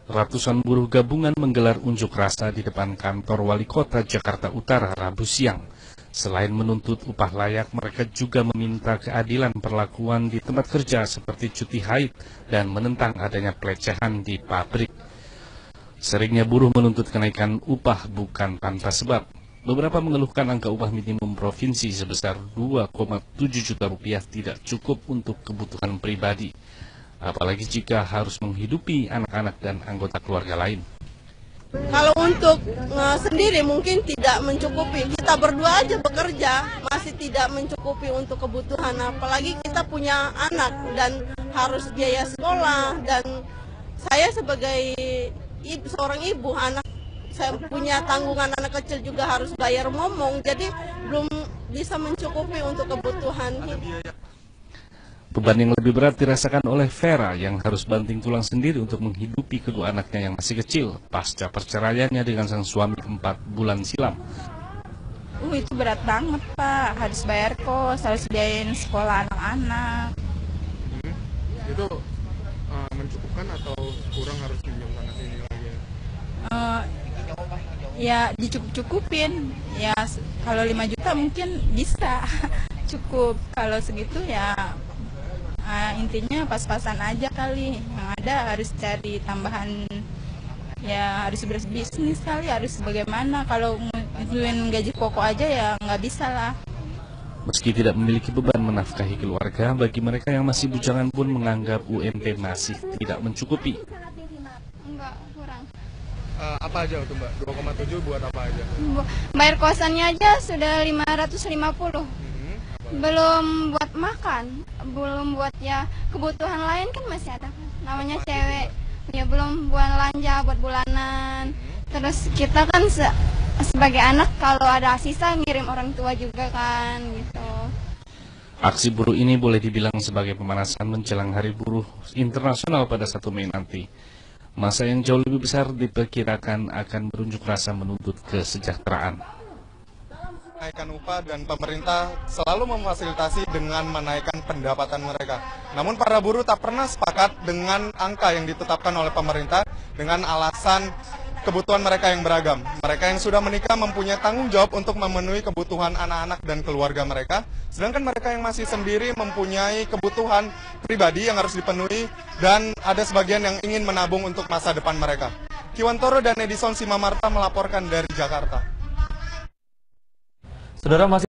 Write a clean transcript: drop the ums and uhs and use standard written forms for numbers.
Ratusan buruh gabungan menggelar unjuk rasa di depan kantor Wali Kota Jakarta Utara Rabu siang. Selain menuntut upah layak, mereka juga meminta keadilan perlakuan di tempat kerja seperti cuti haid dan menentang adanya pelecehan di pabrik. Seringnya buruh menuntut kenaikan upah bukan tanpa sebab. Beberapa mengeluhkan angka upah minimum provinsi sebesar 2,7 juta rupiah tidak cukup untuk kebutuhan pribadi, apalagi jika harus menghidupi anak-anak dan anggota keluarga lain. Kalau untuk sendiri mungkin tidak mencukupi, kita berdua aja bekerja masih tidak mencukupi untuk kebutuhan, apalagi kita punya anak dan harus biaya sekolah, dan saya sebagai seorang ibu, anak saya punya tanggungan anak kecil juga harus bayar momong, jadi belum bisa mencukupi untuk kebutuhan. Beban yang lebih berat dirasakan oleh Vera yang harus banting tulang sendiri untuk menghidupi kedua anaknya yang masih kecil pasca perceraiannya dengan sang suami 4 bulan silam. Itu berat banget, Pak. Harus bayar kos, harus biayain sekolah anak-anak. Itu mencukupkan atau kurang, harus pinjam sana sini lagi? Ya dicukup-cukupin. Ya kalau 5 juta mungkin bisa cukup. Kalau segitu ya intinya pas-pasan aja kali. Yang ada harus cari tambahan, ya harus berbisnis kali, harus bagaimana. Kalau ngituin gaji pokok aja ya nggak bisa lah. Meski tidak memiliki beban menafkahi keluarga, bagi mereka yang masih bujangan pun menganggap UMP masih tidak mencukupi. Enggak, kurang. Apa aja tuh Mbak? 2,7 buat apa aja? Bayar kosannya aja sudah 550. Belum buat makan, belum buat ya kebutuhan lain kan masih ada kan. Namanya cewek, ya belum buat belanja buat bulanan. Terus kita kan sebagai anak kalau ada sisa ngirim orang tua juga kan gitu. Aksi buruh ini boleh dibilang sebagai pemanasan menjelang Hari Buruh Internasional pada 1 Mei nanti. Masa yang jauh lebih besar diperkirakan akan berunjuk rasa menuntut kesejahteraan. Menaikkan upah dan pemerintah selalu memfasilitasi dengan menaikkan pendapatan mereka. Namun para buruh tak pernah sepakat dengan angka yang ditetapkan oleh pemerintah dengan alasan kebutuhan mereka yang beragam. Mereka yang sudah menikah mempunyai tanggung jawab untuk memenuhi kebutuhan anak-anak dan keluarga mereka, sedangkan mereka yang masih sendiri mempunyai kebutuhan pribadi yang harus dipenuhi dan ada sebagian yang ingin menabung untuk masa depan mereka. Kiwantoro dan Edison Simamarta melaporkan dari Jakarta. Saudara masih